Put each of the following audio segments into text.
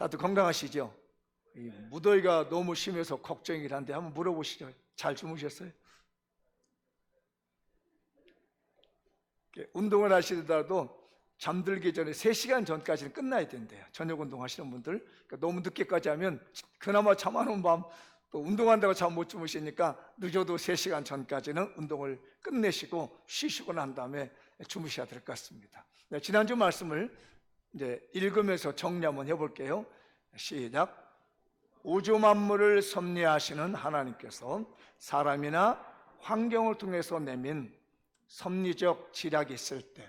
다들 건강하시죠? 이 무더위가 너무 심해서 걱정이긴 한데 한번 물어보시죠. 잘 주무셨어요? 운동을 하시더라도 잠들기 전에 3시간 전까지는 끝나야 된대요. 저녁 운동 하시는 분들. 그러니까 너무 늦게까지 하면 그나마 잠안 밤 또 운동한다고 잠 못 주무시니까 늦어도 3시간 전까지는 운동을 끝내시고 쉬시고 난 다음에 주무셔야 될 것 같습니다. 네, 지난주 말씀을 이제 읽으면서 정리 한번 해볼게요. 시작. 우주 만물을 섭리하시는 하나님께서 사람이나 환경을 통해서 내민 섭리적 지략이 있을 때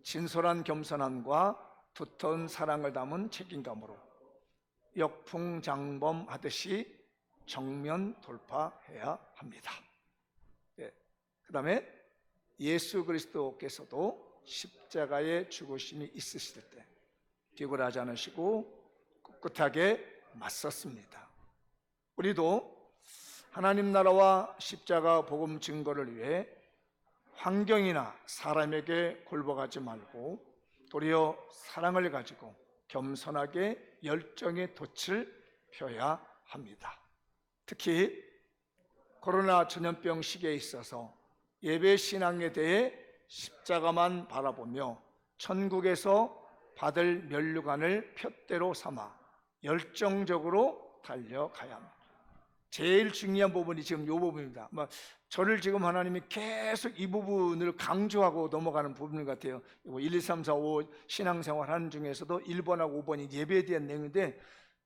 진솔한 겸손함과 두터운 사랑을 담은 책임감으로 역풍장범하듯이 정면 돌파해야 합니다. 그 다음에 예수 그리스도께서도 십자가의 죽으심이 있으실 때 비굴하지 않으시고 꿋꿋하게 맞섰습니다. 우리도 하나님 나라와 십자가 복음 증거를 위해 환경이나 사람에게 굴복하지 말고 도리어 사랑을 가지고 겸손하게 열정의 돛을 펴야 합니다. 특히 코로나 전염병 시기에 있어서 예배 신앙에 대해 십자가만 바라보며 천국에서 받을 면류관을 푯대로 삼아 열정적으로 달려가야 합니다. 제일 중요한 부분이 지금 이 부분입니다. 저를 지금 하나님이 계속 이 부분을 강조하고 넘어가는 부분 같아요. 1, 2, 3, 4, 5 신앙생활 하는 중에서도 1번하고 5번이 예배에 대한 내용인데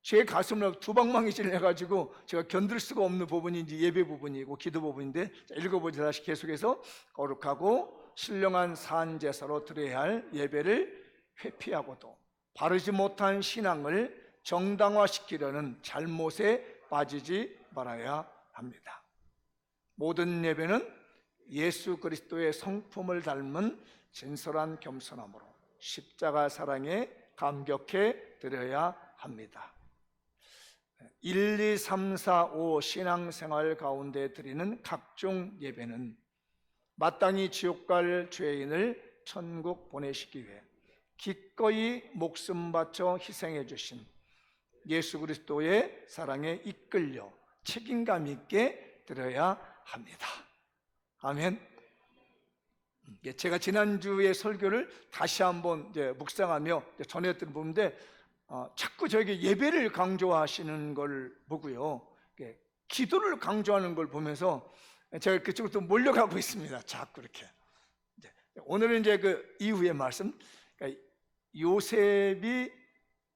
제 가슴을 두 방망이 찔려가지고 제가 견딜 수가 없는 부분이 이제 예배 부분이고 기도 부분인데, 읽어보자. 다시 계속해서 거룩하고 신령한 산제사로 드려야 할 예배를 회피하고도 바르지 못한 신앙을 정당화시키려는 잘못에 빠지지 말아야 합니다. 모든 예배는 예수 그리스도의 성품을 닮은 진솔한 겸손함으로 십자가 사랑에 감격해 드려야 합니다. 1, 2, 3, 4, 5 신앙생활 가운데 드리는 각종 예배는 마땅히 지옥 갈 죄인을 천국 보내시기 위해 기꺼이 목숨 바쳐 희생해 주신 예수 그리스도의 사랑에 이끌려 책임감 있게 드려야 합니다. 아멘. 제가 지난주의 설교를 다시 한번 이제 묵상하며 전해드린 부분인데 자꾸 저에게 예배를 강조하시는 걸 보고요, 기도를 강조하는 걸 보면서 제가 그쪽으로 또 몰려가고 있습니다. 자꾸 이렇게. 오늘은 이제 그 이후의 말씀, 그러니까 요셉이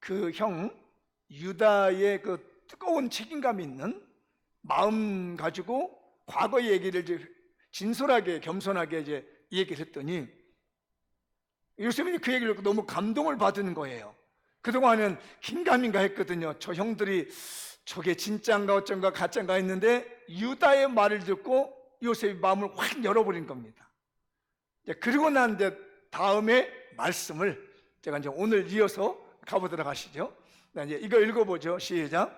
그 형 유다의 그 뜨거운 책임감 있는 마음 가지고 과거 얘기를 이제 진솔하게 겸손하게 이제 얘기를 했더니 요셉이 그 얘기를 듣고 너무 감동을 받은 거예요. 그동안은 긴가민가 했거든요. 저 형들이 저게 진짜인가 어쩐가 가짜인가 했는데 유다의 말을 듣고 요셉이 마음을 확 열어버린 겁니다. 그리고 난 이제 다음에 말씀을 제가 이제 오늘 이어서 가보도록 하시죠. 이제 이거 읽어보죠. 시작.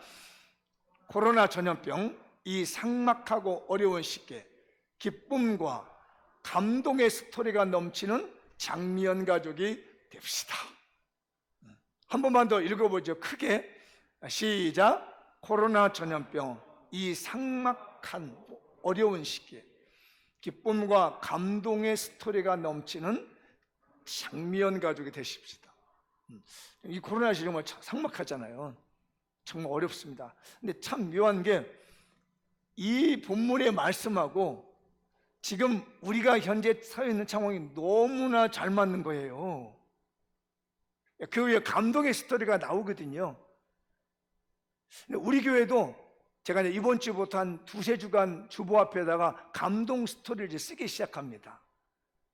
코로나 전염병 이 삭막하고 어려운 시기에 기쁨과 감동의 스토리가 넘치는 장미연 가족이 됩시다. 한 번만 더 읽어보죠. 크게. 시작. 코로나 전염병 이 삭막한 어려운 시기에 기쁨과 감동의 스토리가 넘치는 장미연 가족이 되십시다. 이 코로나 시기 정말 삭막하잖아요. 정말 어렵습니다. 근데 참 묘한 게 이 본문의 말씀하고 지금 우리가 현재 서 있는 상황이 너무나 잘 맞는 거예요. 그 위에 감동의 스토리가 나오거든요. 우리 교회도 제가 이제 이번 주부터 한 2-3주간 주보 앞에다가 감동 스토리를 이제 쓰기 시작합니다.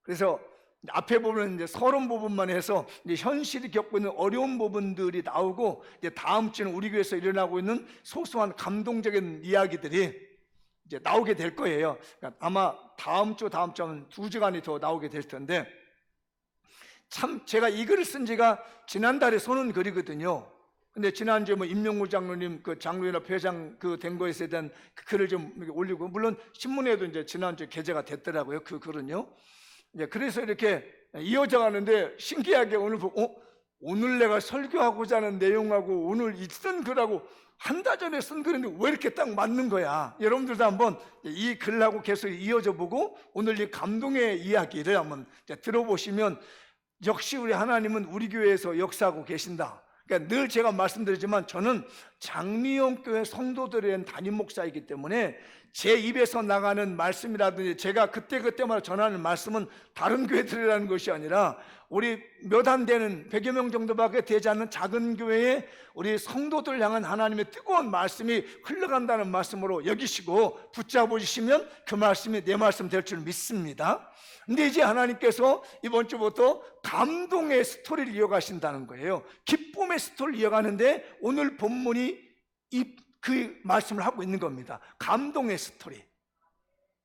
그래서 앞에 보면 이제 서론 부분만 해서 이제 현실이 겪고 있는 어려운 부분들이 나오고, 이제 다음 주는 우리 교회에서 일어나고 있는 소소한 감동적인 이야기들이 이제 나오게 될 거예요. 그러니까 아마 다음 주는 2주간이 더 나오게 될 텐데, 참 제가 이 글을 쓴 지가 지난달에 써놓은 글이거든요. 근데 지난주에 임명구 장로님 그 장로연합 회장 그 된 거에 대한 그 글을 좀 올리고, 물론 신문에도 이제 지난주에 게재가 됐더라고요. 그 글은요. 그래서 이렇게 이어져 가는데 신기하게 오늘 보고 오늘 내가 설교하고자 하는 내용하고 오늘 있던 글하고 한 달 전에 쓴 글인데 왜 이렇게 딱 맞는 거야? 여러분들도 한번 이 글하고 계속 이어져 보고 오늘 이 감동의 이야기를 한번 들어보시면 역시 우리 하나님은 우리 교회에서 역사하고 계신다. 그러니까 늘 제가 말씀드리지만 저는 장미영 교회 성도들에 대한 담임 목사이기 때문에 제 입에서 나가는 말씀이라든지 제가 그때그때마다 전하는 말씀은 다른 교회들이라는 것이 아니라 우리 몇 안 되는 100여 명 정도밖에 되지 않는 작은 교회에 우리 성도들 향한 하나님의 뜨거운 말씀이 흘러간다는 말씀으로 여기시고 붙잡으시면 그 말씀이 내 말씀 될 줄 믿습니다. 근데 이제 하나님께서 이번 주부터 감동의 스토리를 이어가신다는 거예요. 기쁨의 스토리를 이어가는데 오늘 본문이 그 말씀을 하고 있는 겁니다. 감동의 스토리.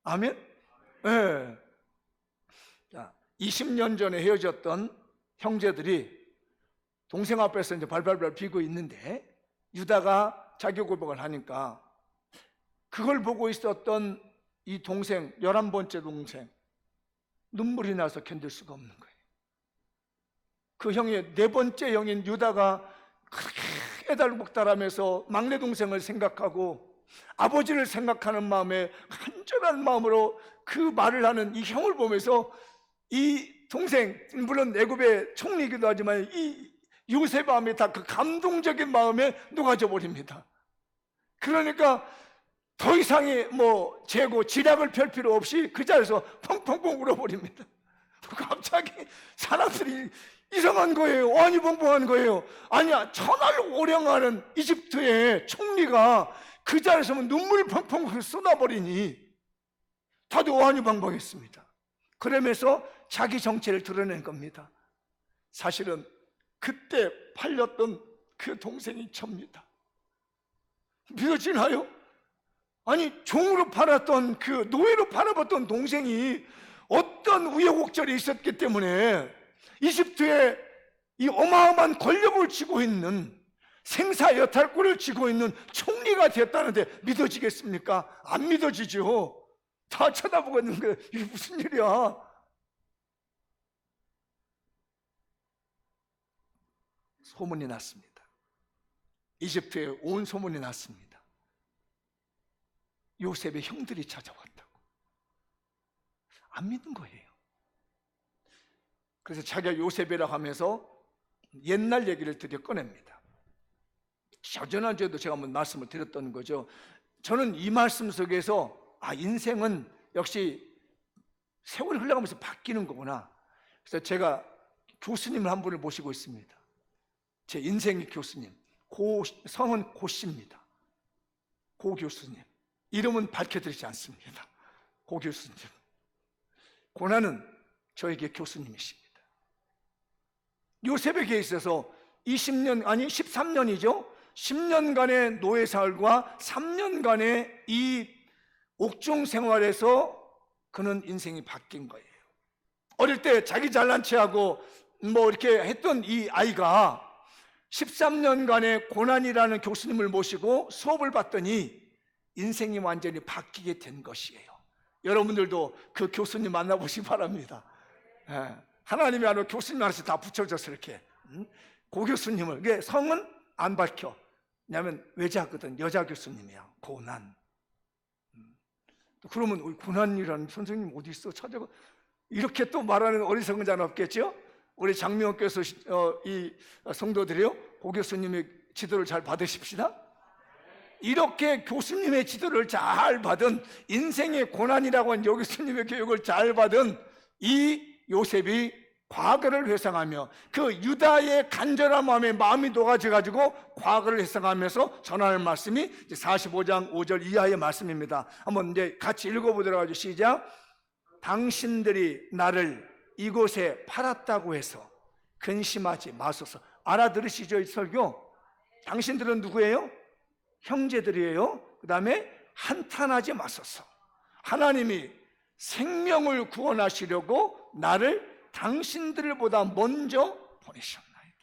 아멘? 네. 자, 20년 전에 헤어졌던 형제들이 동생 앞에서 이제 발발발 비고 있는데 유다가 자기 고백을 하니까 그걸 보고 있었던 이 동생, 11번째 동생, 눈물이 나서 견딜 수가 없는 거예요. 그 형의 4번째 형인 유다가 그렇게 애달복달하면서 막내 동생을 생각하고 아버지를 생각하는 마음에 간절한 마음으로 그 말을 하는 이 형을 보면서 이 동생, 물론 애굽의 총리이기도 하지만 이 요셉 마음이 다 그 감동적인 마음에 녹아져 버립니다. 그러니까 더 이상의 재고 지략을 펼 필요 없이 그 자리에서 펑펑펑 울어버립니다. 갑자기 사람들이 이상한 거예요. 어안이벙벙한 거예요. 아니야, 천하를 오령하는 이집트의 총리가 그 자리에서 눈물을 펑펑 쏟아버리니 다들 어안이벙벙했습니다. 그러면서 자기 정체를 드러낸 겁니다. 사실은 그때 팔렸던 그 동생이 접니다. 믿어지나요? 아니, 종으로 팔았던 그 노예로 팔아봤던 동생이 어떤 우여곡절이 있었기 때문에 이집트의 이 어마어마한 권력을 쥐고 있는 생사여탈권을 쥐고 있는 총리가 되었다는데 믿어지겠습니까? 안 믿어지죠. 다 쳐다보고 있는 거예요. 이게 무슨 일이야? 소문이 났습니다. 이집트에 온 소문이 났습니다. 요셉의 형들이 찾아왔다고. 안 믿는 거예요. 그래서 자기가 요셉이라고 하면서 옛날 얘기를 드디어 꺼냅니다. 지난주에도 제가 한번 말씀을 드렸던 거죠. 저는 이 말씀 속에서 인생은 역시 세월이 흘러가면서 바뀌는 거구나. 그래서 제가 교수님을 한 분을 모시고 있습니다. 제 인생의 교수님, 성은 고씨입니다. 고 교수님. 이름은 밝혀드리지 않습니다. 고 교수님. 고난은 저에게 교수님이십니다. 요셉에게 있어서 13년이죠. 10년간의 노예 생활과 3년간의 이 옥중 생활에서 그는 인생이 바뀐 거예요. 어릴 때 자기 잘난 체하고 이렇게 했던 이 아이가 13년간의 고난이라는 교수님을 모시고 수업을 받더니 인생이 완전히 바뀌게 된 것이에요. 여러분들도 그 교수님 만나보시기 바랍니다. 하나님이 아니라 교수님 하나씩 다 붙여줘서 이렇게. 고 교수님을, 이게 성은 안 밝혀. 왜냐하면 외자거든. 여자 교수님이야. 고난. 그러면 고난이라는 선생님 어디 있어? 찾아가. 이렇게 또 말하는 어리석은 자는 없겠죠? 우리 장미원께서 이 성도들이요, 고 교수님의 지도를 잘 받으십시다. 이렇게 교수님의 지도를 잘 받은, 인생의 고난이라고 하는 여 교수님의 교육을 잘 받은 이 요셉이 과거를 회상하며 그 유다의 간절한 마음이 녹아져가지고 과거를 회상하면서 전하는 말씀이 45장 5절 이하의 말씀입니다. 한번 이제 같이 읽어보도록 하죠. 시작. 당신들이 나를 이곳에 팔았다고 해서 근심하지 마소서. 알아들으시죠? 이 설교. 당신들은 누구예요? 형제들이에요. 그 다음에 한탄하지 마소서. 하나님이 생명을 구원하시려고 나를 당신들보다 먼저 보내셨나이다.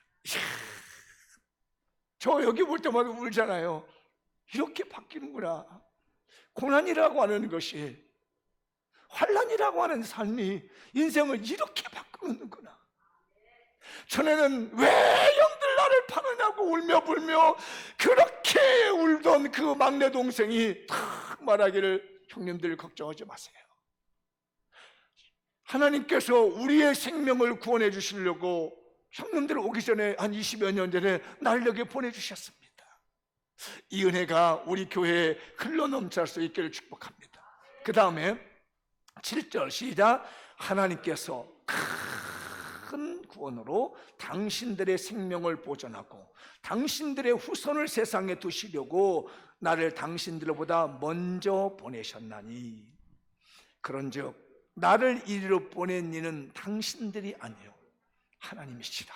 저 여기 볼 때마다 울잖아요. 이렇게 바뀌는구나. 고난이라고 하는 것이, 환난이라고 하는 삶이 인생을 이렇게 바꾸는구나. 전에는 왜 형들 나를 파느냐고 울며 불며 그렇게 울던 그 막내 동생이 탁 말하기를, 형님들 걱정하지 마세요. 하나님께서 우리의 생명을 구원해 주시려고 형님들 오기 전에 한 20여 년 전에 나를 여기 보내주셨습니다. 이 은혜가 우리 교회에 흘러넘칠 수 있기를 축복합니다. 그 다음에 7절 시작. 하나님께서 큰 구원으로 당신들의 생명을 보존하고 당신들의 후손을 세상에 두시려고 나를 당신들보다 먼저 보내셨나니, 그런즉 나를 이리로 보낸 이는 당신들이 아니요 하나님이시라.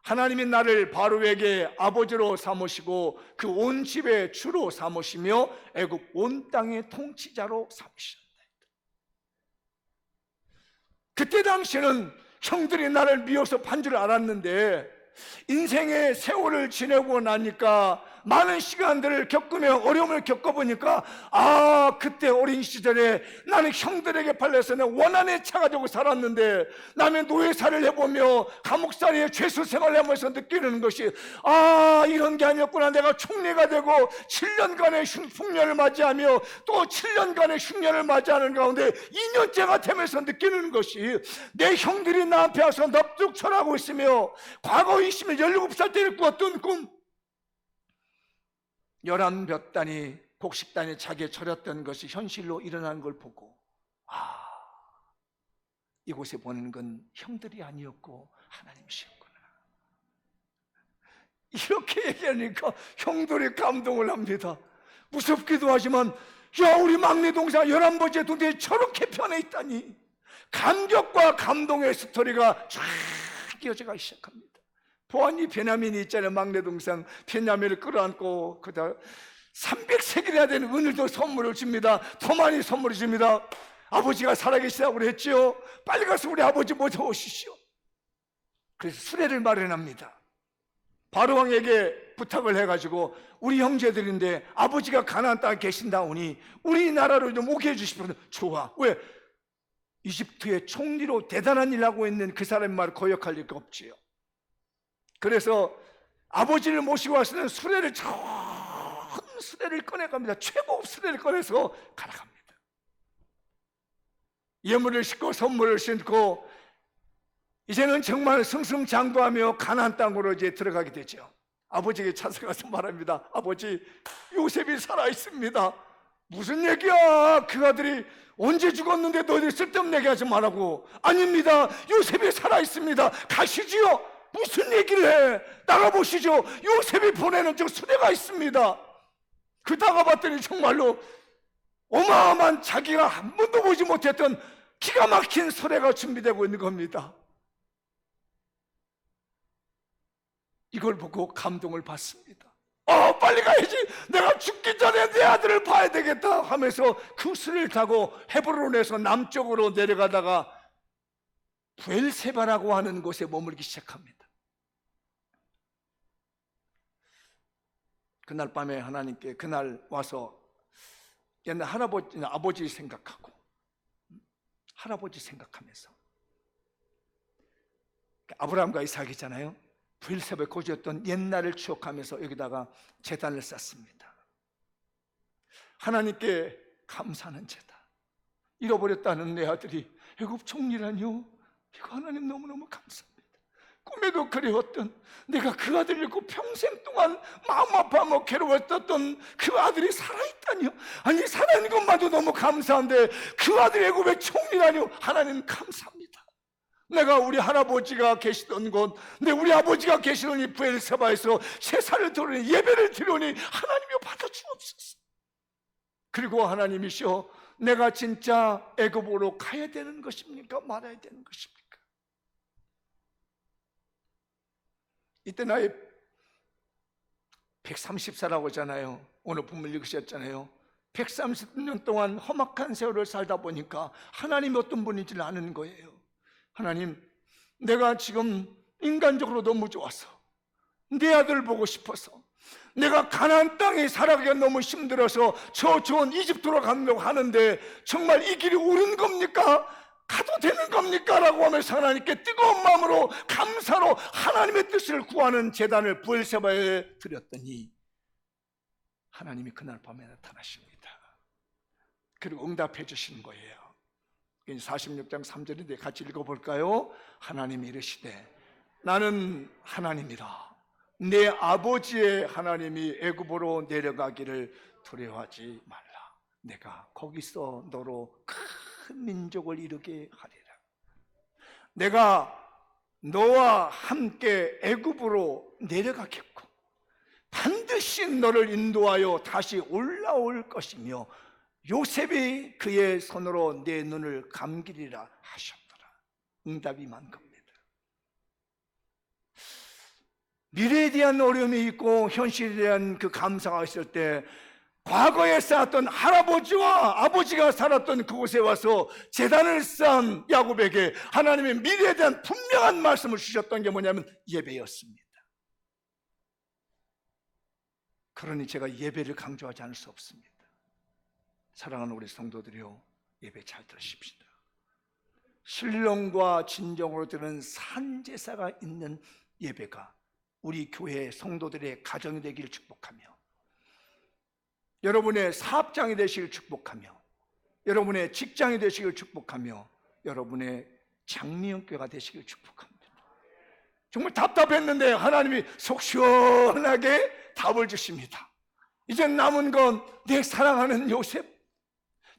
하나님이 나를 바로에게 아버지로 삼으시고 그 온 집의 주로 삼으시며 애굽 온 땅의 통치자로 삼으셨다. 그때 당시에는 형들이 나를 미워서 판 줄 알았는데, 인생의 세월을 지내고 나니까 많은 시간들을 겪으며 어려움을 겪어보니까, 그때 어린 시절에 나는 형들에게 팔려서 내 원한에 차가지고 살았는데, 나는 노예살을 해보며 감옥살이에 죄수 생활을 하면서 느끼는 것이, 이런 게 아니었구나. 내가 총리가 되고 7년간의 흉년을 맞이하며 또 7년간의 흉년을 맞이하는 가운데 2년째가 되면서 느끼는 것이, 내 형들이 나한테 와서 넙죽 절하고 있으며 과거 17살 때 꾸었던 꿈, 11몇 단이 곡식단에 자기에 절였던 것이 현실로 일어나는 걸 보고, 이곳에 보내는 건 형들이 아니었고 하나님이셨구나. 이렇게 얘기하니까 형들이 감동을 합니다. 무섭기도 하지만, 우리 막내 동생 11번째 동생이 저렇게 변해 있다니. 감격과 감동의 스토리가 쫙 이어져가기 시작합니다. 보안이 베냐민이 있잖아요. 막내 동생 베냐민을 끌어안고 그다 300세겔이나 되는 은을도 선물을 줍니다. 더 많이 선물을 줍니다. 아버지가 살아계시다고 그랬지요. 빨리 가서 우리 아버지 모셔오시오. 그래서 수레를 마련합니다. 바로왕에게 부탁을 해가지고, 우리 형제들인데 아버지가 가나안 땅에 계신다오니 우리나라로 좀 오게 해주십시오. 좋아. 왜? 이집트의 총리로 대단한 일 하고 있는 그 사람의 말을 거역할 리가 없지요. 그래서 아버지를 모시고 와서는 수레를, 좋은 수레를 꺼내갑니다. 최고급 수레를 꺼내서 가라갑니다. 예물을 싣고 선물을 싣고 이제는 정말 승승장구하며 가나안 땅으로 이제 들어가게 되죠. 아버지에게 찾아가서 말합니다. 아버지, 요셉이 살아있습니다. 무슨 얘기야? 그 아들이 언제 죽었는데 너희들 쓸데없는 얘기 하지 말라고. 아닙니다. 요셉이 살아있습니다. 가시지요. 무슨 얘기를 해? 나가보시죠. 요셉이 보내는 저 수레가 있습니다. 그 나가봤더니 정말로 어마어마한, 자기가 한 번도 보지 못했던 기가 막힌 수레가 준비되고 있는 겁니다. 이걸 보고 감동을 받습니다. 빨리 가야지. 내가 죽기 전에 내 아들을 봐야 되겠다 하면서 그 수레를 타고 헤브론에서 남쪽으로 내려가다가 부엘세바라고 하는 곳에 머물기 시작합니다. 그날 밤에 하나님께, 그날 와서 옛날 할아버지나 아버지 생각하고, 할아버지 생각하면서, 아브라함과 이삭이잖아요. 부엘세바에 거주했던 옛날을 추억하면서 여기다가 제단을 쌓습니다. 하나님께 감사하는 제단. 잃어버렸다는 내 아들이 애굽 총리라뇨? 이거 하나님 너무너무 감사합니다. 꿈에도 그리웠던, 내가 그 아들을 잃고 평생 동안 마음 아파하며 괴로웠던 그 아들이 살아있다니요. 아니, 살아있는 것만도 너무 감사한데 그 아들이 애굽의 총리라니요. 하나님 감사합니다. 내가 우리 할아버지가 계시던 곳, 우리 아버지가 계시던 이 부엘세바에서 제사를 드리니, 예배를 드리니 하나님이 받아주옵소서. 그리고 하나님이시여, 내가 진짜 애굽으로 가야 되는 것입니까? 말아야 되는 것입니까? 이때 나이 130살이라고 하잖아요. 오늘 본문 읽으셨잖아요. 130년 동안 험악한 세월을 살다 보니까 하나님이 어떤 분인지를 아는 거예요. 하나님, 내가 지금 인간적으로 너무 좋아서, 내 아들 보고 싶어서, 내가 가나안 땅에 살아가기가 너무 힘들어서 저 좋은 이집트로 가려고 하는데 정말 이 길이 옳은 겁니까? 가도 되는 겁니까? 라고 하면서 하나님께 뜨거운 마음으로 감사로 하나님의 뜻을 구하는 제단을 브엘세바에 드렸더니 하나님이 그날 밤에 나타나십니다. 그리고 응답해 주시는 거예요. 46장 3절인데 같이 읽어볼까요? 하나님이 이르시되 나는 하나님이라. 내 아버지의 하나님이 애굽으로 내려가기를 두려워하지 말라. 내가 거기서 너로 큰 민족을 이루게 하리라. 내가 너와 함께 애굽으로 내려가겠고 반드시 너를 인도하여 다시 올라올 것이며 요셉이 그의 손으로 내 눈을 감기리라 하셨더라. 응답이 임한 겁니다. 미래에 대한 어려움이 있고 현실에 대한 그 감사가 있을 때 과거에 쌓았던 할아버지와 아버지가 살았던 그곳에 와서 제단을 쌓은 야곱에게 하나님의 미래에 대한 분명한 말씀을 주셨던 게 뭐냐면 예배였습니다. 그러니 제가 예배를 강조하지 않을 수 없습니다. 사랑하는 우리 성도들이요, 예배 잘 들으십시다. 신령과 진정으로 드리는 산제사가 있는 예배가 우리 교회 성도들의 가정이 되기를 축복하며 여러분의 사업장이 되시길 축복하며 여러분의 직장이 되시길 축복하며 여러분의 장미연교가 되시길 축복합니다. 정말 답답했는데 하나님이 속 시원하게 답을 주십니다. 이제 남은 건 내 사랑하는 요셉,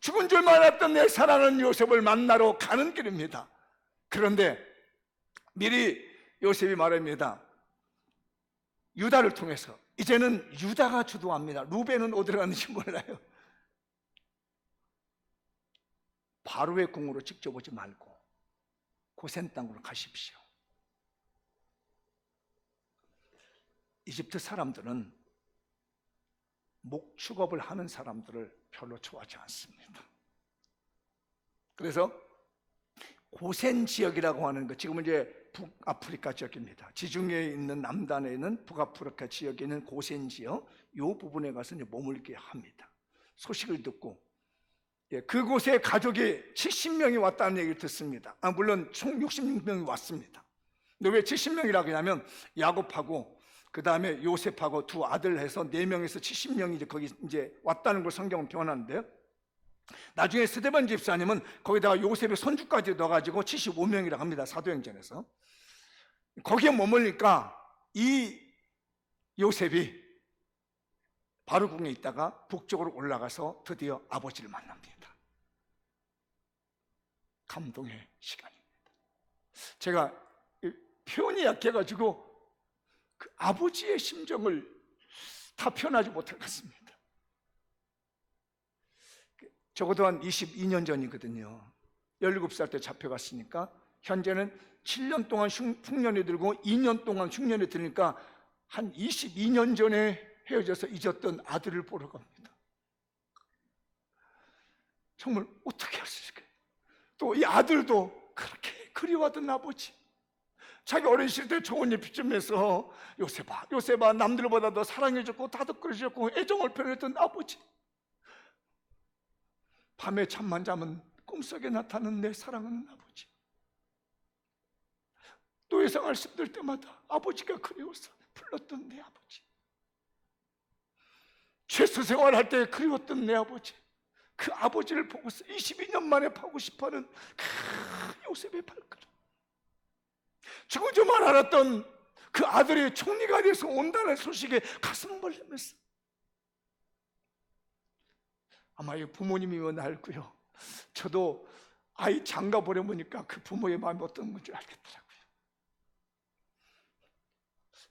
죽은 줄 알았던 내 사랑하는 요셉을 만나러 가는 길입니다. 그런데 미리 요셉이 말합니다. 유다를 통해서 이제는 유다가 주도합니다. 루벤은 어디로 갔는지 몰라요. 바로의 궁으로 직접 오지 말고 고센 땅으로 가십시오. 이집트 사람들은 목축업을 하는 사람들을 별로 좋아하지 않습니다. 그래서 고센 지역이라고 하는 것, 지금은 이제 북아프리카 지역입니다. 지중해에 있는 남단에 있는 북아프리카 지역에 있는 고센 지역, 이 부분에 가서 이제 머물게 합니다. 소식을 듣고 그곳에 가족이 70명이 왔다는 얘기를 듣습니다. 물론 총 66명이 왔습니다. 근데 왜 70명이라고 하냐면 야곱하고 그 다음에 요셉하고 두 아들 해서 4명에서 70명이 이제 거기 이제 왔다는 걸 성경은 표현하는데요. 나중에 스데반 집사님은 거기다가 요셉의 손주까지 넣어가지고 75명이라고 합니다. 사도행전에서. 거기에 머물니까 이 요셉이 바로궁에 있다가 북쪽으로 올라가서 드디어 아버지를 만납니다. 감동의 시간입니다. 제가 표현이 약해가지고 그 아버지의 심정을 다 표현하지 못할 것 같습니다. 적어도 한 22년 전이거든요. 17살 때 잡혀갔으니까 현재는 7년 동안 흉년이 들고 2년 동안 흉년이 들으니까 한 22년 전에 헤어져서 잊었던 아들을 보러 갑니다. 정말 어떻게 할 수 있을까요? 또 이 아들도 그렇게 그리워하던 아버지, 자기 어린 시절 때 좋은 일 빚으면서 요셉아 남들보다 더 사랑해줬고 다독거려줬고 애정을 표현했던 아버지, 밤에 잠만 자면 꿈속에 나타나는 내 사랑하는 아버지, 또 예상할 수 없을 때마다 아버지가 그리워서 불렀던 내 아버지, 죄수 생활할 때 그리웠던 내 아버지, 그 아버지를 보고서 22년 만에 보고 싶어하는 그 요셉의 발걸음, 죽은 줄만 알았던 그 아들이 총리가 돼서 온다는 소식에 가슴 벌리면서, 아마 이 부모님이면 알고요, 저도 아이 장가 보내보니까 그 부모의 마음이 어떤 건지 알겠더라고요.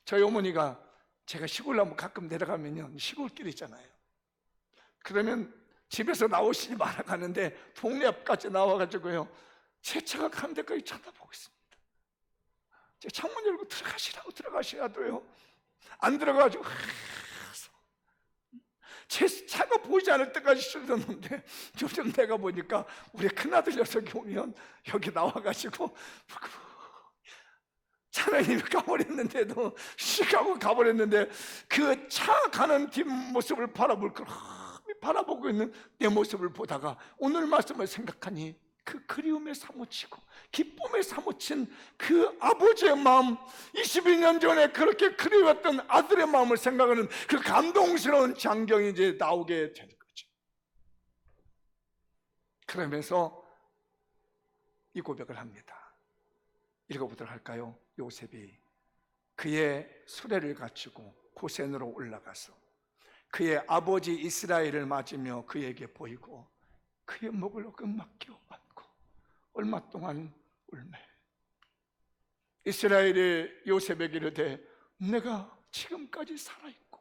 저희 어머니가 제가 시골 한번 가끔 내려가면요, 시골길 있잖아요. 그러면 집에서 나오시지 말아 가는데 동네 앞까지 나와가지고요, 제 차가 가는 데까지 쳐다보고 있습니다. 제 창문 열고 들어가시라도요, 안 들어가가지고 제 차가 보이지 않을 때까지 쳐다보는데, 요즘 내가 보니까 우리 큰아들 녀석이 오면 여기 나와가지고 차는 이미 가버렸는데도 시가고 가버렸는데 그 차 가는 뒷모습을 바라보고 있는 내 모습을 보다가 오늘 말씀을 생각하니 그 그리움에 사무치고 기쁨에 사무친 그 아버지의 마음, 22년 전에 그렇게 그리웠던 아들의 마음을 생각하는 그 감동스러운 장경이 이제 나오게 되는 거죠. 그러면서 이 고백을 합니다. 읽어보도록 할까요? 요셉이 그의 수레를 갖추고 고센으로 올라가서 그의 아버지 이스라엘을 맞으며 그에게 보이고 그의 목을 끈막겨 안고 얼마 동안 울매 이스라엘의 요셉에게 이르되 내가 지금까지 살아있고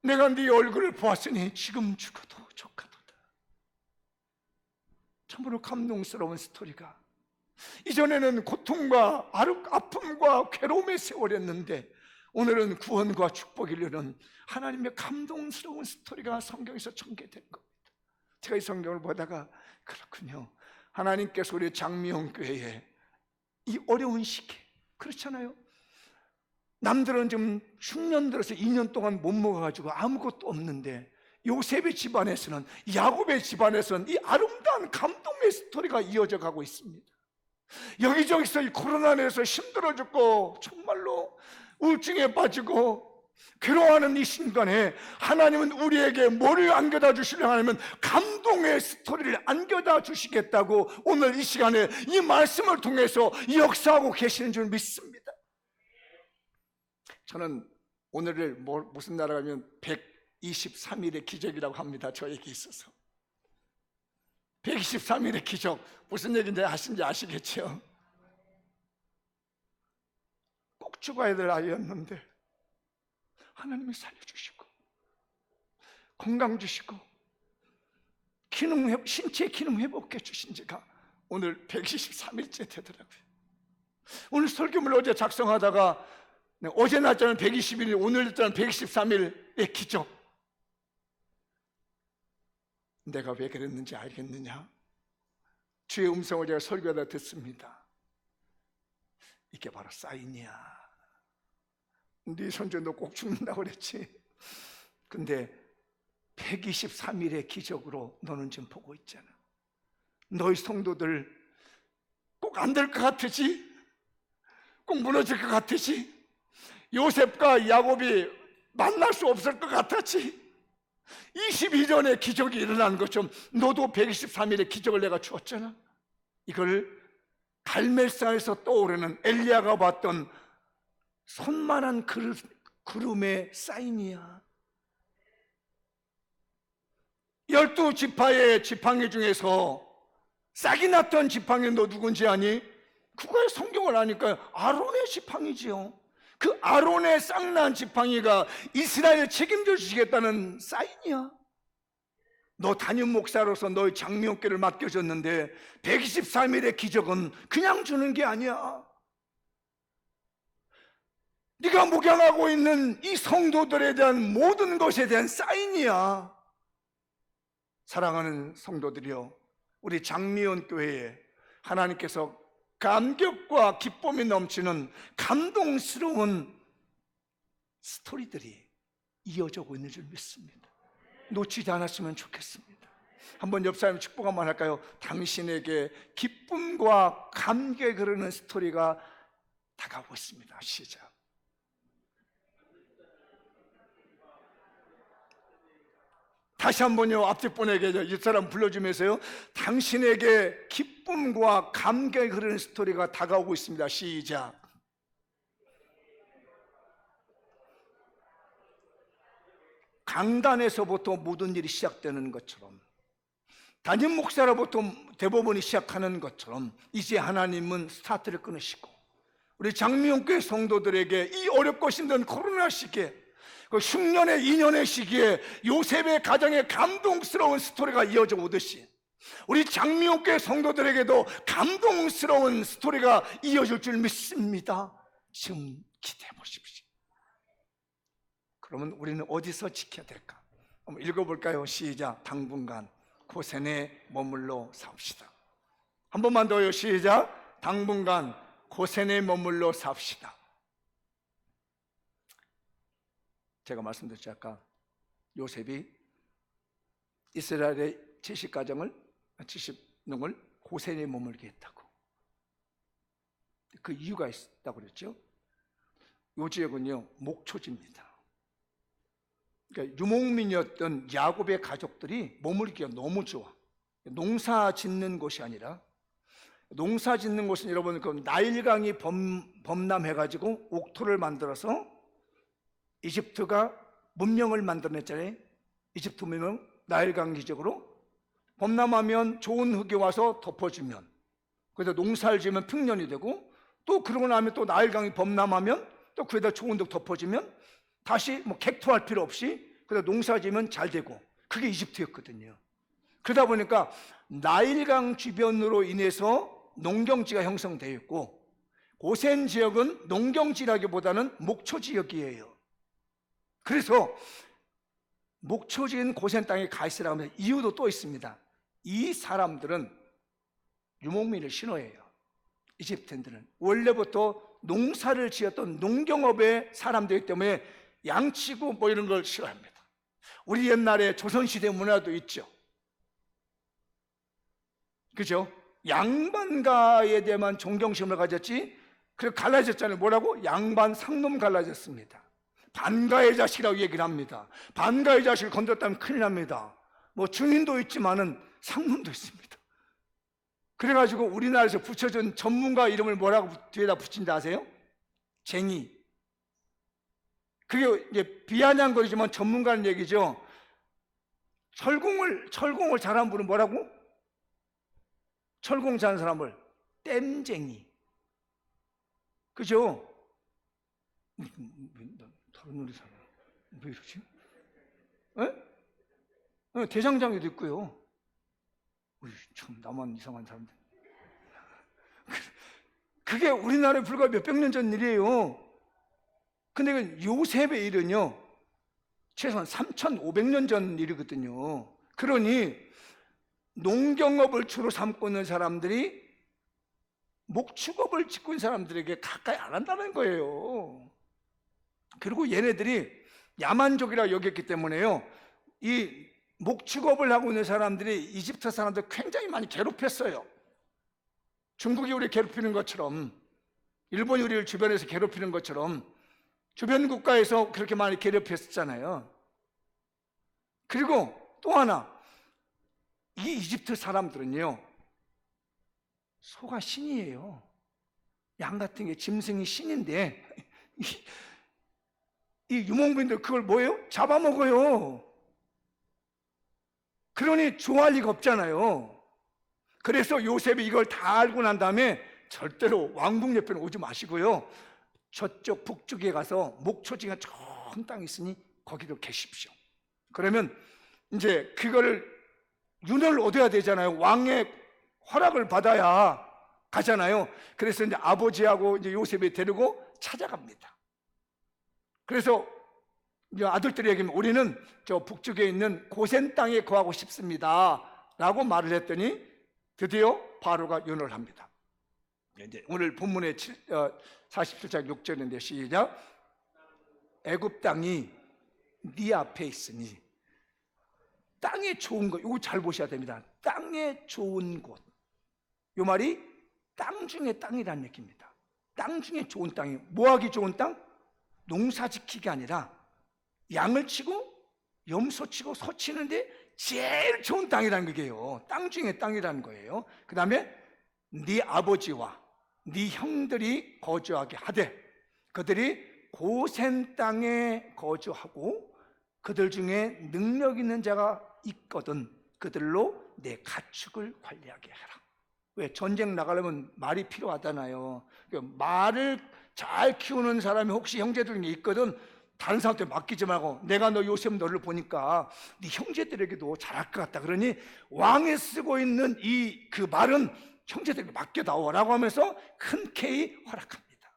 내가 네 얼굴을 보았으니 지금 죽어도 좋겠도다. 참으로 감동스러운 스토리가, 이전에는 고통과 아픔과 괴로움의 세월이었는데 오늘은 구원과 축복이 이르는 하나님의 감동스러운 스토리가 성경에서 전개된 겁니다. 제가 이 성경을 보다가 그렇군요, 하나님께서 우리 장미영 교회에 이 어려운 시기, 그렇잖아요. 남들은 지금 흉년 들어서 2년 동안 못 먹어가지고 아무것도 없는데 요셉의 집안에서는, 야곱의 집안에서는 이 아름다운 감동의 스토리가 이어져 가고 있습니다. 여기저기서 이 코로나에서 힘들어 죽고 정말로 우울증에 빠지고 괴로워하는 이 순간에 하나님은 우리에게 뭐를 안겨다 주시려 하냐면 감동의 스토리를 안겨다 주시겠다고 오늘 이 시간에 이 말씀을 통해서 역사하고 계시는 줄 믿습니다. 저는 오늘을 무슨 날이라고 하면 123일의 기적이라고 합니다. 저에게 있어서 123일의 기적, 무슨 얘기인지 아시겠죠? 꼭 죽어야 될 아이였는데 하나님이 살려주시고 건강 주시고 신체 기능 회복해 주신 지가 오늘 123일째 되더라고요. 오늘 설교물 어제 작성하다가 어제 날짜는 121일, 오늘 날짜는 123일의 기적. 내가 왜 그랬는지 알겠느냐? 주의 음성을 제가 설교하다 듣습니다. 이게 바로 사인이야. 네 손주 너 꼭 죽는다고 그랬지. 근데 123일의 기적으로 너는 지금 보고 있잖아. 너희 성도들 꼭 안 될 것 같으지? 꼭 무너질 것 같으지? 요셉과 야곱이 만날 수 없을 것 같았지? 22전에 기적이 일어난 것처럼 너도 123일의 기적을 내가 주었잖아. 이걸 갈멜산에서 떠오르는 엘리야가 봤던 손만한 구름의 사인이야. 12지파의 지팡이 중에서 싹이 났던 지팡이 너 누군지 아니? 그거의 성경을 아니까 아론의 지팡이지요. 그 아론의 싹난 지팡이가 이스라엘을 책임져 주시겠다는 사인이야. 너 담임 목사로서 너의 장미옥교를 맡겨줬는데 123일의 기적은 그냥 주는 게 아니야. 네가 목양하고 있는 이 성도들에 대한 모든 것에 대한 사인이야. 사랑하는 성도들이여, 우리 장미원 교회에 하나님께서 감격과 기쁨이 넘치는 감동스러운 스토리들이 이어져고 있는 줄 믿습니다. 놓치지 않았으면 좋겠습니다. 한번 옆 사람 축복 한번 할까요? 당신에게 기쁨과 감격이 흐르는 스토리가 다가오고 있습니다. 시작. 다시 한번요, 앞뒷 분에게 옆 사람 불러주면서요, 당신에게 기쁨과 감격이 흐르는 스토리가 다가오고 있습니다. 시작. 강단에서부터 모든 일이 시작되는 것처럼, 담임 목사로부터 대법원이 시작하는 것처럼 이제 하나님은 스타트를 끊으시고 우리 장미용교회 성도들에게 이 어렵고 힘든 코로나 시기에, 그 흉년의 2년의 시기에 요셉의 가정에 감동스러운 스토리가 이어져 오듯이 우리 장미옥교회 성도들에게도 감동스러운 스토리가 이어질 줄 믿습니다. 지금 기대해 보십시오. 그러면 우리는 어디서 지켜야 될까? 한번 읽어볼까요? 시작. 당분간 고센에 머물러 삽시다. 한 번만 더요. 시작. 당분간 고센에 머물러 삽시다. 제가 말씀드렸죠. 아까 요셉이 이스라엘의 70가정을 70농을 고센에 머물게 했다고. 그 이유가 있다고 그랬죠. 요 지역은요 목초지입니다. 그러니까 유목민이었던 야곱의 가족들이 머물기가 너무 좋아. 농사 짓는 곳이 아니라, 농사 짓는 곳은 여러분 그 나일강이 범람해가지고 옥토를 만들어서 이집트가 문명을 만들어냈잖아요. 이집트 문명 나일강 기적으로 범람하면 좋은 흙이 와서 덮어주면, 그래서 농사를 지으면 평년이 되고, 또 그러고 나면 또 나일강이 범람하면 또 그에다 좋은 흙 덮어주면 다시 뭐 객투할 필요 없이 그래서 농사 지으면 잘 되고, 그게 이집트였거든요. 그러다 보니까 나일강 주변으로 인해서 농경지가 형성되어 있고, 고센 지역은 농경지라기보다는 목초 지역이에요. 그래서 목초지인 고센 땅에 가 있으라고 하면 이유도 또 있습니다. 이 사람들은 유목민을 싫어해요. 이집트인들은 원래부터 농사를 지었던 농경업의 사람들이기 때문에 양치고 뭐 이런 걸 싫어합니다. 우리 옛날에 조선시대 문화도 있죠. 그죠? 양반가에 대한 존경심을 가졌지, 그리고 갈라졌잖아요. 뭐라고? 양반 상놈 갈라졌습니다. 반가의 자식이라고 얘기를 합니다. 반가의 자식을 건드렸다면 큰일 납니다. 뭐 증인도 있지만은 상놈도 있습니다. 그래가지고 우리나라에서 붙여준 전문가 이름을 뭐라고 뒤에다 붙인지 아세요? 쟁이. 그게 이제 비아냥거리지만 전문가는 얘기죠. 철공을 잘하는 분은 뭐라고? 철공 잘하는 사람을 땜쟁이. 그죠? 다른 우리 사람 왜 이러지? 대장장이도 있고요. 참 나만 이상한 사람들. 그게 우리나라에 불과 몇백 년 전 일이에요. 근데 요셉의 일은요 최소한 3,500년 전 일이거든요. 그러니 농경업을 주로 삼고 있는 사람들이 목축업을 짓고 있는 사람들에게 가까이 안 한다는 거예요. 그리고 얘네들이 야만족이라 여겼기 때문에요, 이 목축업을 하고 있는 사람들이 이집트 사람들 굉장히 많이 괴롭혔어요. 중국이 우리 괴롭히는 것처럼, 일본이 우리를 주변에서 괴롭히는 것처럼 주변 국가에서 그렇게 많이 괴롭혔었잖아요. 그리고 또 하나, 이 이집트 사람들은요 소가 신이에요. 양 같은 게 짐승이 신인데 이 유목민들 그걸 뭐예요? 잡아먹어요. 그러니 좋아할 리가 없잖아요. 그래서 요셉이 이걸 다 알고 난 다음에 절대로 왕궁 옆에는 오지 마시고요, 저쪽 북쪽에 가서 목초지가 좋은 땅이 있으니 거기로 계십시오. 그러면 이제 그거를 윤회를 얻어야 되잖아요. 왕의 허락을 받아야 가잖아요. 그래서 이제 아버지하고 이제 요셉이 데리고 찾아갑니다. 그래서 이제 아들들이 얘기하면 우리는 저 북쪽에 있는 고센 땅에 거하고 싶습니다 라고 말을 했더니 드디어 바로가 윤회를 합니다. 이제 오늘 본문의 47장 6절인데 시작. 애굽 땅이 네 앞에 있으니. 땅에 좋은 것, 이거 잘 보셔야 됩니다. 땅에 좋은 곳, 이 말이 땅 중에 땅이라는 얘기입니다. 땅 중에 좋은 땅이 뭐하기 좋은 땅? 농사 지키기 아니라 양을 치고 염소 치고 소 치는데 제일 좋은 땅이라는 거예요. 땅 중에 땅이라는 거예요. 그 다음에 네 아버지와 네 형들이 거주하게 하되 그들이 고센 땅에 거주하고 그들 중에 능력 있는 자가 있거든 그들로 내 가축을 관리하게 해라. 왜? 전쟁 나가려면 말이 필요하잖아요. 말을 잘 키우는 사람이 혹시 형제들 중에 있거든 다른 사람한테 맡기지 말고 내가 너 요셉 너를 보니까 네 형제들에게도 잘할 것 같다. 그러니 왕이 쓰고 있는 그 말은 형제들에게 맡겨다오 라고 하면서 흔쾌히 허락합니다.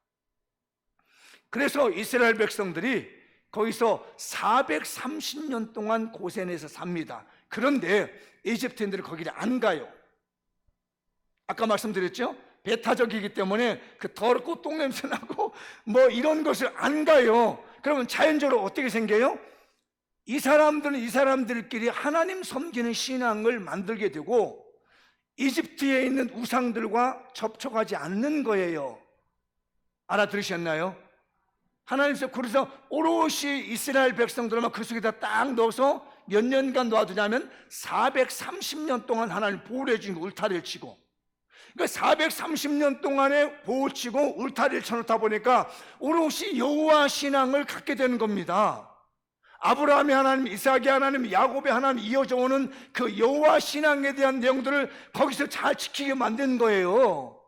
그래서 이스라엘 백성들이 거기서 430년 동안 고센에서 삽니다. 그런데 이집트인들은 거기를 안 가요. 아까 말씀드렸죠? 배타적이기 때문에 그 더럽고 똥냄새 나고 뭐 이런 것을 안 가요. 그러면 자연적으로 어떻게 생겨요? 이 사람들은 이 사람들끼리 하나님 섬기는 신앙을 만들게 되고 이집트에 있는 우상들과 접촉하지 않는 거예요. 알아들으셨나요? 하나님께서 그래서 오롯이 이스라엘 백성들만 그 속에다 딱 넣어서 몇 년간 놔두냐면 430년 동안 하나님 보호해 주신 울타리를 치고, 그러니까 430년 동안에 보호 치고 울타리를 쳐놓다 보니까 오롯이 여호와 신앙을 갖게 되는 겁니다. 아브라함의 하나님, 이삭의 하나님, 야곱의 하나님 이어져 오는 그 여호와 신앙에 대한 내용들을 거기서 잘 지키게 만든 거예요.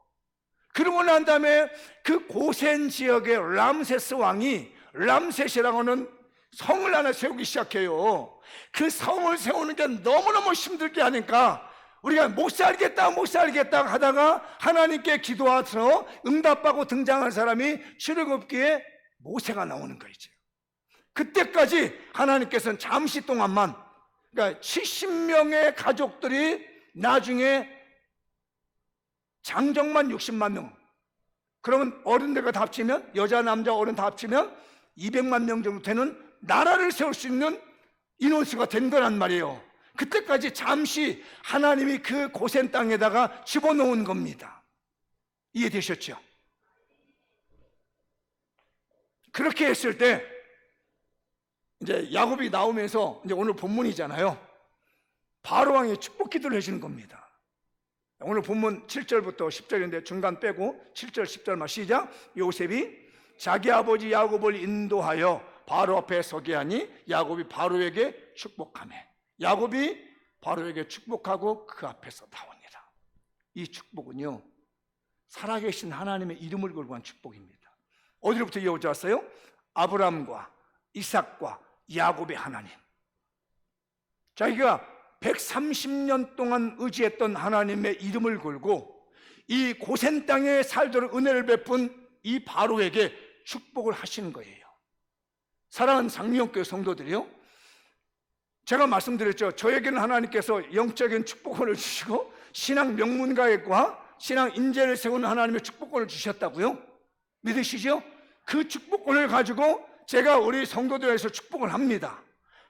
그러고 난 다음에 그 고센 지역의 람세스 왕이 람셋이라고 하는 성을 하나 세우기 시작해요. 그 성을 세우는 게 너무너무 힘들게 하니까 우리가 못 살겠다 하다가 하나님께 기도하서 응답하고 등장한 사람이 출애굽기에 모세가 나오는 거죠. 그때까지 하나님께서는 잠시 동안만, 그러니까 70명의 가족들이 나중에 장정만 60만 명, 그러면 어른들과 다 합치면, 여자 남자 어른 다 합치면 200만 명 정도 되는 나라를 세울 수 있는 인원수가 된 거란 말이에요. 그때까지 잠시 하나님이 그 고센 땅에다가 집어넣은 겁니다. 이해되셨죠? 그렇게 했을 때 이제 야곱이 나오면서, 이제 오늘 본문이잖아요, 바로왕이 축복 기도를 해주는 겁니다. 오늘 본문 7절부터 10절인데 중간 빼고 7절 10절만 시작. 요셉이 자기 아버지 야곱을 인도하여 바로 앞에 서게 하니 야곱이 바로에게 축복하며, 야곱이 바로에게 축복하고 그 앞에서 나옵니다. 이 축복은요, 살아계신 하나님의 이름을 걸고 한 축복입니다. 어디로부터 이어져 왔어요? 아브라함과 이삭과 야곱의 하나님, 자기가 130년 동안 의지했던 하나님의 이름을 걸고 이 고센 땅에 살도록 은혜를 베푼 이 바로에게 축복을 하시는 거예요. 사랑하는 장미영교회 성도들이요, 제가 말씀드렸죠. 저에게는 하나님께서 영적인 축복권을 주시고 신앙 명문가액과 신앙 인재를 세우는 하나님의 축복권을 주셨다고요? 믿으시죠? 그 축복권을 가지고 제가 우리 성도들에서 축복을 합니다.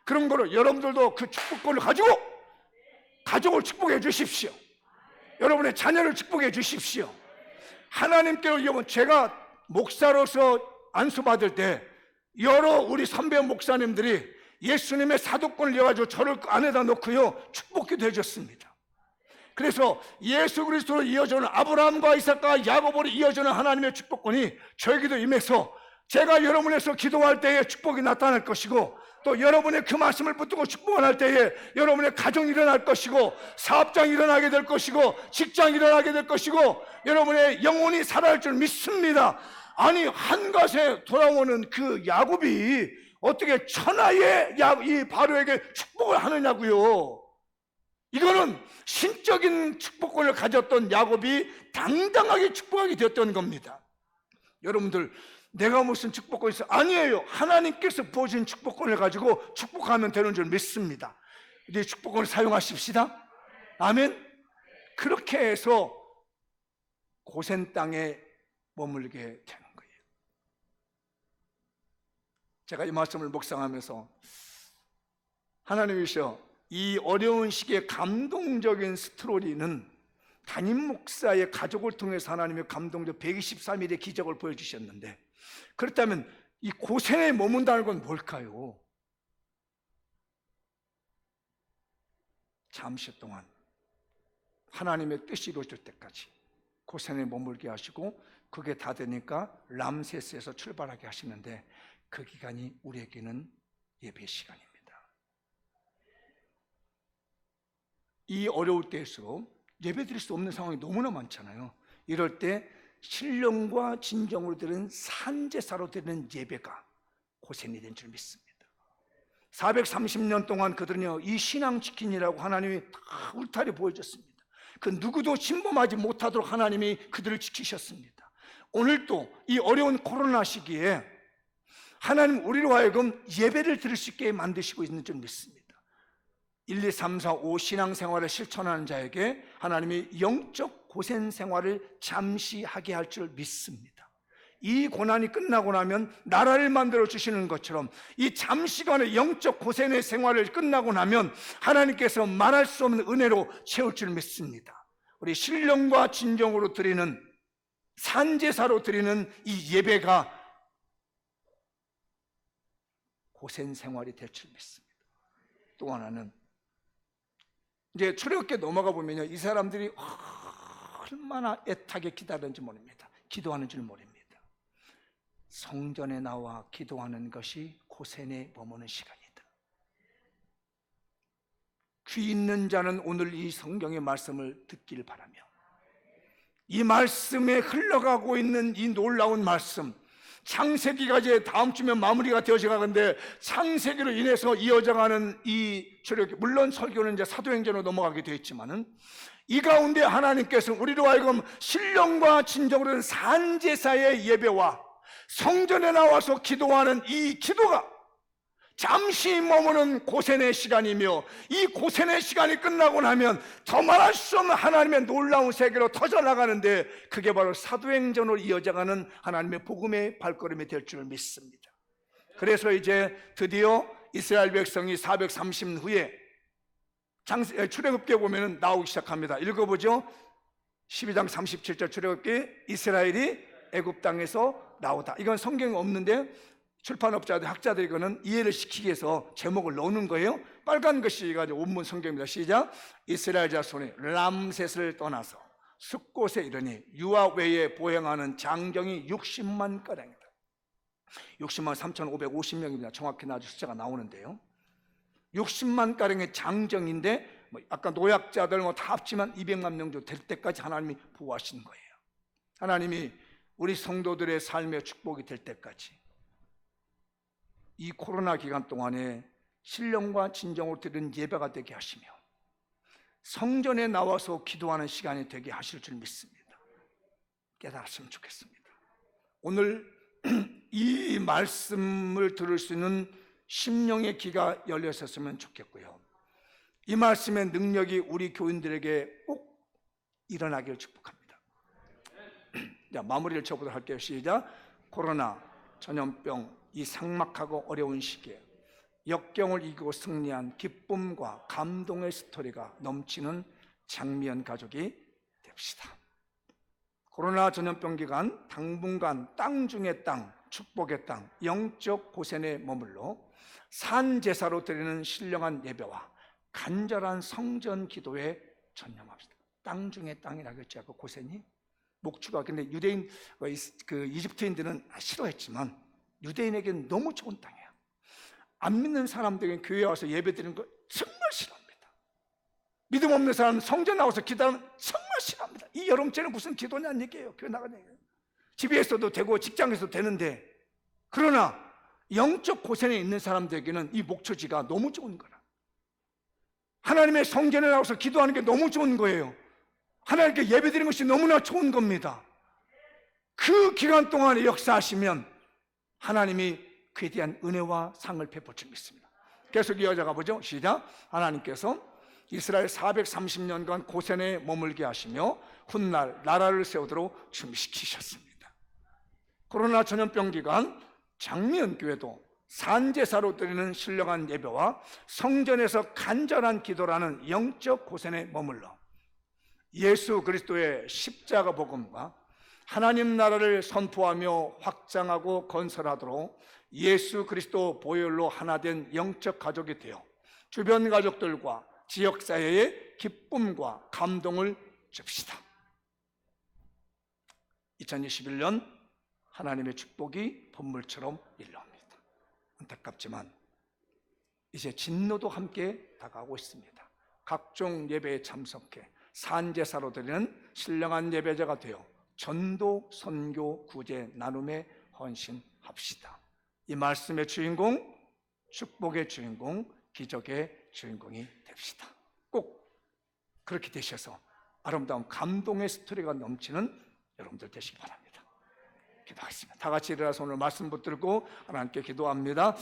그런 거로 여러분들도 그 축복권을 가지고 가족을 축복해 주십시오. 여러분의 자녀를 축복해 주십시오. 하나님께로 이어본, 제가 목사로서 안수받을 때 여러 우리 선배 목사님들이 예수님의 사도권을 이어가지고 저를 안에다 놓고요 축복기도 해줬습니다. 그래서 예수 그리스도로 이어져는 아브라함과 이삭과 야곱으로 이어져는 하나님의 축복권이 저에게도 임해서 제가 여러분에서 기도할 때에 축복이 나타날 것이고, 또 여러분의 그 말씀을 붙들고 축복을 할 때에 여러분의 가정이 일어날 것이고, 사업장이 일어나게 될 것이고, 직장이 일어나게 될 것이고, 여러분의 영혼이 살아날 줄 믿습니다. 아니, 한 가세 돌아오는 그 야곱이 어떻게 천하의 이 바로에게 축복을 하느냐고요. 이거는 신적인 축복권을 가졌던 야곱이 당당하게 축복하게 되었던 겁니다. 여러분들, 내가 무슨 축복권이 있어? 아니에요. 하나님께서 부어준 축복권을 가지고 축복하면 되는 줄 믿습니다. 이 축복권을 사용하십시다. 아멘. 그렇게 해서 고센 땅에 머물게 되는 거예요. 제가 이 말씀을 묵상하면서 하나님이시여, 이 어려운 시기에 감동적인 스토리는 담임 목사의 가족을 통해서 하나님의 감동적 123일의 기적을 보여주셨는데, 그렇다면 이 고센에 머문다는 건 뭘까요? 잠시 동안 하나님의 뜻이 이루어질 때까지 고센에 머물게 하시고, 그게 다 되니까 람세스에서 출발하게 하시는데, 그 기간이 우리에게는 예배 시간입니다. 이 어려울 때일수록 예배 드릴 수 없는 상황이 너무나 많잖아요. 이럴 때 신령과 진정으로 드리는 산제사로 드리는 예배가 고센이 된 줄 믿습니다. 430년 동안 그들은요, 이 신앙 지킨이라고 하나님이 다 울타리 보여줬습니다. 그 누구도 침범하지 못하도록 하나님이 그들을 지키셨습니다. 오늘도 이 어려운 코로나 시기에 하나님 우리로 하여금 예배를 드릴 수 있게 만드시고 있는 줄 믿습니다. 1, 2, 3, 4, 5 신앙생활을 실천하는 자에게 하나님이 영적 고센 생활을 잠시 하게 할 줄 믿습니다. 이 고난이 끝나고 나면 나라를 만들어 주시는 것처럼 이 잠시간의 영적 고센의 생활을 끝나고 나면 하나님께서 말할 수 없는 은혜로 채울 줄 믿습니다. 우리 신령과 진정으로 드리는 산제사로 드리는 이 예배가 고생 생활이 될 줄 믿습니다. 또 하나는 이제 출애굽기에 넘어가 보면요, 이 사람들이 얼마나 애타게 기다렸는지 모릅니다. 기도하는 줄 모릅니다. 성전에 나와 기도하는 것이 고센에 머무는 시간이다. 귀 있는 자는 오늘 이 성경의 말씀을 듣길 바라며, 이 말씀에 흘러가고 있는 이 놀라운 말씀, 창세기가 이제 다음 주면 마무리가 되어져 가는데, 창세기로 인해서 이어져가는 이 출애굽기, 물론 설교는 이제 사도행전으로 넘어가게 되어 있지만은, 이 가운데 하나님께서 우리로 하여금 신령과 진정으로 된 산제사의 예배와 성전에 나와서 기도하는 이 기도가 잠시 머무는 고센의 시간이며, 이 고센의 시간이 끝나고 나면 더 말할 수 없는 하나님의 놀라운 세계로 터져나가는데, 그게 바로 사도행전으로 이어져가는 하나님의 복음의 발걸음이 될 줄 믿습니다. 그래서 이제 드디어 이스라엘 백성이 430년 후에 출애굽기에 보면 나오기 시작합니다. 읽어보죠. 12장 37절 출애굽기, 이스라엘이 애굽 땅에서 나오다. 이건 성경에 없는데 출판업자들, 학자들이 이거는 이해를 시키기 위해서 제목을 넣는 거예요. 빨간 글씨가 원문 성경입니다. 시작. 이스라엘 자손이 람셋을 떠나서 숫곳에 이르니 유아 외에 보행하는 장정이 60만 가량이다. 60만 3,550명입니다. 정확히 나중에 숫자가 나오는데요, 60만 가량의 장정인데 아까 노약자들 다 합치면 200만 명 정도 될 때까지 하나님이 보호하신 거예요. 하나님이 우리 성도들의 삶의 축복이 될 때까지 이 코로나 기간 동안에 신령과 진정으로 드리는 예배가 되게 하시며, 성전에 나와서 기도하는 시간이 되게 하실 줄 믿습니다. 깨달았으면 좋겠습니다. 오늘 이 말씀을 들을 수 있는 심령의 귀가 열려 있었으면 좋겠고요, 이 말씀의 능력이 우리 교인들에게 꼭 일어나기를 축복합니다. 자, 마무리를 쳐보도록 할게요. 시작. 코로나, 전염병, 이 삭막하고 어려운 시기에 역경을 이기고 승리한 기쁨과 감동의 스토리가 넘치는 장미연 가족이 됩시다. 코로나 전염병 기간 당분간 땅 중의 땅, 축복의 땅, 영적 고센에 머물러 산제사로 드리는 신령한 예배와 간절한 성전 기도에 전념합시다. 땅 중의 땅이라고 했죠. 그 고센이 목축가. 근데 유대인, 그 이집트인들은 싫어했지만 유대인에게는 너무 좋은 땅이에요. 안 믿는 사람들에게 교회에 와서 예배드리는 거 정말 싫어합니다. 믿음 없는 사람은 성전 나와서 기도하면 정말 싫어합니다. 이 여름철에 무슨 기도냐는 얘기예요. 교회 나가는 얘기예요. 집에서도 되고 직장에서도 되는데, 그러나 영적 고생에 있는 사람들에게는 이 목초지가 너무 좋은 거라. 하나님의 성전에 나와서 기도하는 게 너무 좋은 거예요. 하나님께 예배드리는 것이 너무나 좋은 겁니다. 그 기간 동안에 역사하시면 하나님이 그에 대한 은혜와 상을 베풀 줄 믿습니다. 계속 이어져가 보죠. 시작. 하나님께서 이스라엘 430년간 고센에 머물게 하시며 훗날 나라를 세우도록 준비시키셨습니다. 코로나 전염병 기간 장미연교회도 산제사로 드리는 신령한 예배와 성전에서 간절한 기도라는 영적 고센에 머물러 예수 그리스도의 십자가 복음과 하나님 나라를 선포하며 확장하고 건설하도록 예수 그리스도 보혈로 하나 된 영적 가족이 되어 주변 가족들과 지역사회에 기쁨과 감동을 줍시다. 2021년 하나님의 축복이 본물처럼 일러옵니다. 안타깝지만 이제 진노도 함께 다가오고 있습니다. 각종 예배에 참석해 산제사로 드리는 신령한 예배자가 되어 전도, 선교, 구제, 나눔에 헌신합시다. 이 말씀의 주인공, 축복의 주인공, 기적의 주인공이 됩시다. 꼭 그렇게 되셔서 아름다운 감동의 스토리가 넘치는 여러분들 되시기 바랍니다. 기도하겠습니다. 다 같이 일어나서 오늘 말씀 붙들고 하나님께 기도합니다.